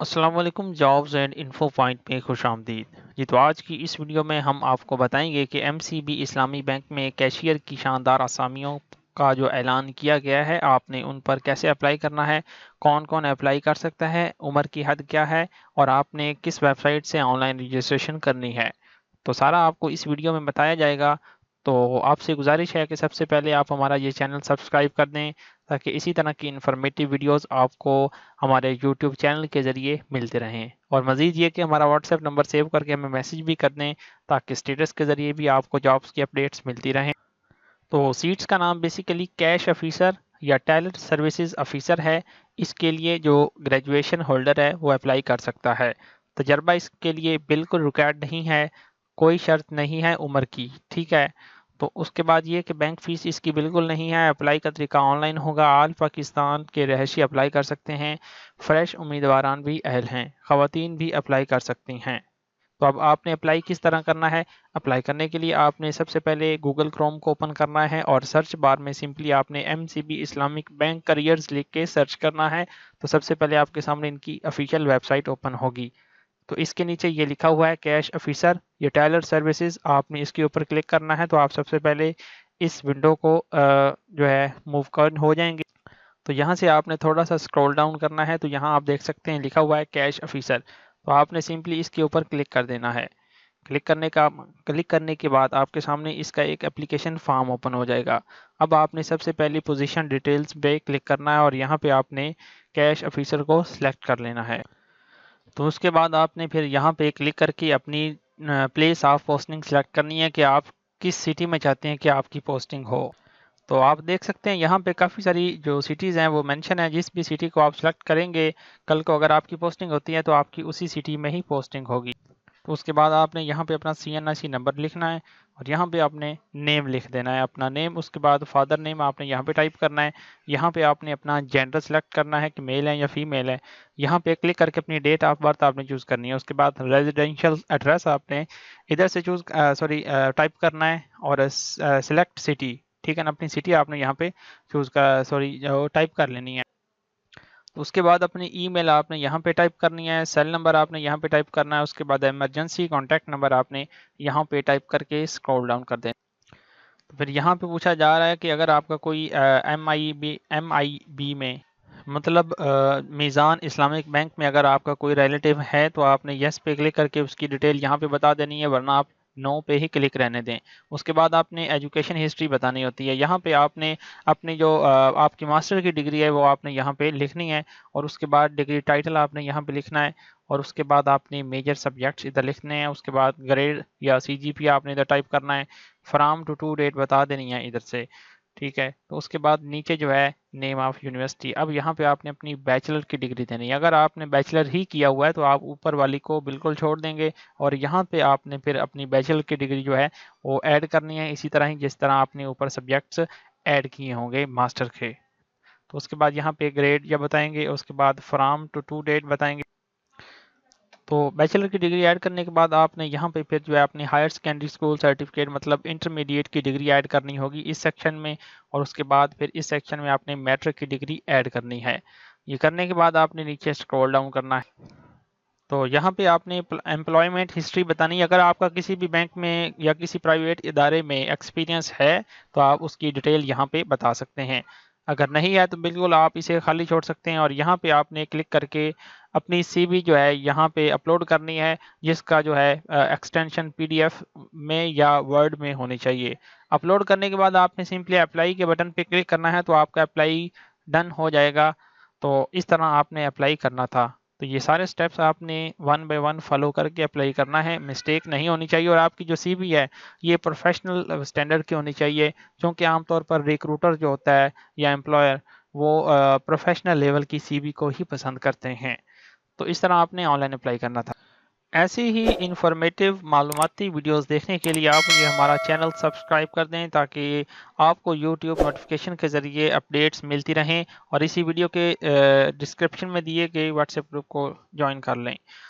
السلام علیکم، jobs and info point میں خوش آمدید جی۔ تو آج کی اس ویڈیو میں ہم آپ کو بتائیں گے کہ ایم سی بی اسلامی بینک میں کیشیئر کی شاندار اسامیوں کا جو اعلان کیا گیا ہے، آپ نے ان پر کیسے اپلائی کرنا ہے، کون کون اپلائی کر سکتا ہے، عمر کی حد کیا ہے، اور آپ نے کس ویب سائٹ سے آن لائن رجسٹریشن کرنی ہے۔ تو سارا آپ کو اس ویڈیو میں بتایا جائے گا۔ تو آپ سے گزارش ہے کہ سب سے پہلے آپ ہمارا یہ چینل سبسکرائب کر دیں تاکہ اسی طرح کی انفارمیٹیو ویڈیوز آپ کو ہمارے یوٹیوب چینل کے ذریعے ملتے رہیں، اور مزید یہ کہ ہمارا واٹس ایپ نمبر سیو کر کے ہمیں میسیج بھی کر دیں تاکہ اسٹیٹس کے ذریعے بھی آپ کو جابس کی اپڈیٹس ملتی رہیں۔ تو سیٹس کا نام بیسیکلی کیش آفیسر یا ٹیلر سروسز آفیسر ہے۔ اس کے لیے جو گریجویشن ہولڈر ہے وہ اپلائی کر سکتا ہے۔ تجربہ اس کے لیے بالکل ریکوائرڈ نہیں ہے، کوئی شرط نہیں ہے عمر کی، ٹھیک ہے۔ تو اس کے بعد یہ کہ بینک فیس اس کی بالکل نہیں ہے، اپلائی کا طریقہ آن لائن ہوگا، آل پاکستان کے رہائشی اپلائی کر سکتے ہیں، فریش امیدواران بھی اہل ہیں، خواتین بھی اپلائی کر سکتی ہیں۔ تو اب آپ نے اپلائی کس طرح کرنا ہے؟ اپلائی کرنے کے لیے آپ نے سب سے پہلے گوگل کروم کو اوپن کرنا ہے اور سرچ بار میں سمپلی آپ نے M C B Islamic bank careers لکھ کے سرچ کرنا ہے۔ تو سب سے پہلے آپ کے سامنے ان کی افیشیل ویب سائٹ اوپن ہوگی۔ تو اس کے نیچے یہ لکھا ہوا ہے کیش آفیسر یا ٹیلر سروسز، آپ نے اس کے اوپر کلک کرنا ہے۔ تو آپ سب سے پہلے اس ونڈو کو جو ہے موو کر ہو جائیں گے۔ تو یہاں سے آپ نے تھوڑا سا اسکرول ڈاؤن کرنا ہے، تو یہاں آپ دیکھ سکتے ہیں لکھا ہوا ہے کیش آفیسر۔ تو آپ نے سمپلی اس کے اوپر کلک کر دینا ہے۔ کلک کرنے کے بعد آپ کے سامنے اس کا ایک اپلیکیشن فارم اوپن ہو جائے گا۔ اب آپ نے سب سے پہلی پوزیشن ڈیٹیلز پہ کلک کرنا ہے اور یہاں پہ آپ نے کیش آفیسر کو سلیکٹ کر لینا ہے۔ تو اس کے بعد آپ نے پھر یہاں پہ کلک کر کے اپنی پلیس آف پوسٹنگ سلیکٹ کرنی ہے کہ آپ کس سٹی میں چاہتے ہیں کہ آپ کی پوسٹنگ ہو۔ تو آپ دیکھ سکتے ہیں یہاں پہ کافی ساری جو سٹیز ہیں وہ مینشن ہے، جس بھی سٹی کو آپ سلیکٹ کریں گے کل کو اگر آپ کی پوسٹنگ ہوتی ہے تو آپ کی اسی سٹی میں ہی پوسٹنگ ہوگی۔ تو اس کے بعد آپ نے یہاں پہ اپنا CNIC نمبر لکھنا ہے اور یہاں پہ آپ نے نیم لکھ دینا ہے، اپنا نیم۔ اس کے بعد فادر نیم آپ نے یہاں پہ ٹائپ کرنا ہے۔ یہاں پہ آپ نے اپنا جینڈر سلیکٹ کرنا ہے کہ میل ہے یا فیمیل ہے۔ یہاں پہ کلک کر کے اپنی ڈیٹ آف برتھ آپ نے چوز کرنی ہے۔ اس کے بعد ریزیڈینشیل ایڈریس آپ نے ادھر سے ٹائپ کرنا ہے اور سلیکٹ سٹی، ٹھیک ہے نا، اپنی سٹی آپ نے یہاں پہ ٹائپ کر لینی ہے۔ اس کے بعد اپنی ای میل آپ نے یہاں پہ ٹائپ کرنی ہے، سیل نمبر آپ نے یہاں پہ ٹائپ کرنا ہے۔ اس کے بعد ایمرجنسی کانٹیکٹ نمبر آپ نے یہاں پہ ٹائپ کر کے اسکرول ڈاؤن کر دینا۔ تو پھر یہاں پہ پوچھا جا رہا ہے کہ اگر آپ کا کوئی MIB میں مطلب میزان اسلامک بینک میں اگر آپ کا کوئی ریلیٹیو ہے تو آپ نے یس پہ کلک کر کے اس کی ڈیٹیل یہاں پہ بتا دینی ہے، ورنہ آپ نو پہ ہی کلک رہنے دیں۔ اس کے بعد آپ نے ایجوکیشن ہسٹری بتانی ہوتی ہے۔ یہاں پہ آپ نے اپنی جو آپ کی ماسٹر کی ڈگری ہے وہ آپ نے یہاں پہ لکھنی ہے، اور اس کے بعد ڈگری ٹائٹل آپ نے یہاں پہ لکھنا ہے، اور اس کے بعد آپ نے میجر سبجیکٹس ادھر لکھنے ہیں۔ اس کے بعد گریڈ یا CGP آپ نے ادھر ٹائپ کرنا ہے، فرام ٹو ڈیٹ بتا دینی ہے ادھر سے، ٹھیک ہے۔ تو اس کے بعد نیچے جو ہے نیم آف یونیورسٹی، اب یہاں پہ آپ نے اپنی بیچلر کی ڈگری دینی ہے۔ اگر آپ نے بیچلر ہی کیا ہوا ہے تو آپ اوپر والی کو بالکل چھوڑ دیں گے، اور یہاں پہ آپ نے پھر اپنی بیچلر کی ڈگری جو ہے وہ ایڈ کرنی ہے، اسی طرح ہی جس طرح آپ نے اوپر سبجیکٹس ایڈ کیے ہوں گے ماسٹر کے۔ تو اس کے بعد یہاں پہ گریڈ یا بتائیں گے، اس کے بعد فرام ٹو ڈیٹ بتائیں گے۔ تو بیچلر کی ڈگری ایڈ کرنے کے بعد آپ نے یہاں پہ پھر جو ہے اپنی ہائر سیکنڈری اسکول سرٹیفکیٹ مطلب انٹرمیڈیٹ کی ڈگری ایڈ کرنی ہوگی اس سیکشن میں، اور اس کے بعد پھر اس سیکشن میں آپ نے میٹرک کی ڈگری ایڈ کرنی ہے۔ یہ کرنے کے بعد آپ نے نیچے اسکرول ڈاؤن کرنا ہے۔ تو یہاں پہ آپ نے امپلائمنٹ ہسٹری بتانی ہے۔ اگر آپ کا کسی بھی بینک میں یا کسی پرائیویٹ ادارے میں ایکسپیرینس ہے تو آپ اس کی ڈیٹیل یہاں پہ بتا سکتے ہیں، اگر نہیں ہے تو بالکل آپ اسے خالی چھوڑ سکتے ہیں۔ اور یہاں پہ آپ نے کلک کر کے اپنی CV جو ہے یہاں پہ اپلوڈ کرنی ہے، جس کا جو ہے ایکسٹینشن PDF میں یا ورڈ میں ہونی چاہیے۔ اپلوڈ کرنے کے بعد آپ نے سمپلی اپلائی کے بٹن پہ کلک کرنا ہے، تو آپ کا اپلائی ڈن ہو جائے گا۔ تو اس طرح آپ نے اپلائی کرنا تھا۔ تو یہ سارے سٹیپس آپ نے 1 بائی 1 فالو کر کے اپلائی کرنا ہے، مسٹیک نہیں ہونی چاہیے، اور آپ کی جو CV ہے یہ پروفیشنل سٹینڈرڈ کی ہونی چاہیے، کیونکہ عام طور پر ریکروٹر جو ہوتا ہے یا امپلائر وہ پروفیشنل لیول کی CV کو ہی پسند کرتے ہیں۔ تو اس طرح آپ نے آن لائن اپلائی کرنا تھا۔ ایسی ہی انفارمیٹیو معلوماتی ویڈیوز دیکھنے کے لیے آپ یہ ہمارا چینل سبسکرائب کر دیں تاکہ آپ کو YouTube نوٹیفیکیشن کے ذریعے اپڈیٹس ملتی رہیں، اور اسی ویڈیو کے ڈسکرپشن میں دیے گئے واٹس ایپ گروپ کو جوائن کر لیں۔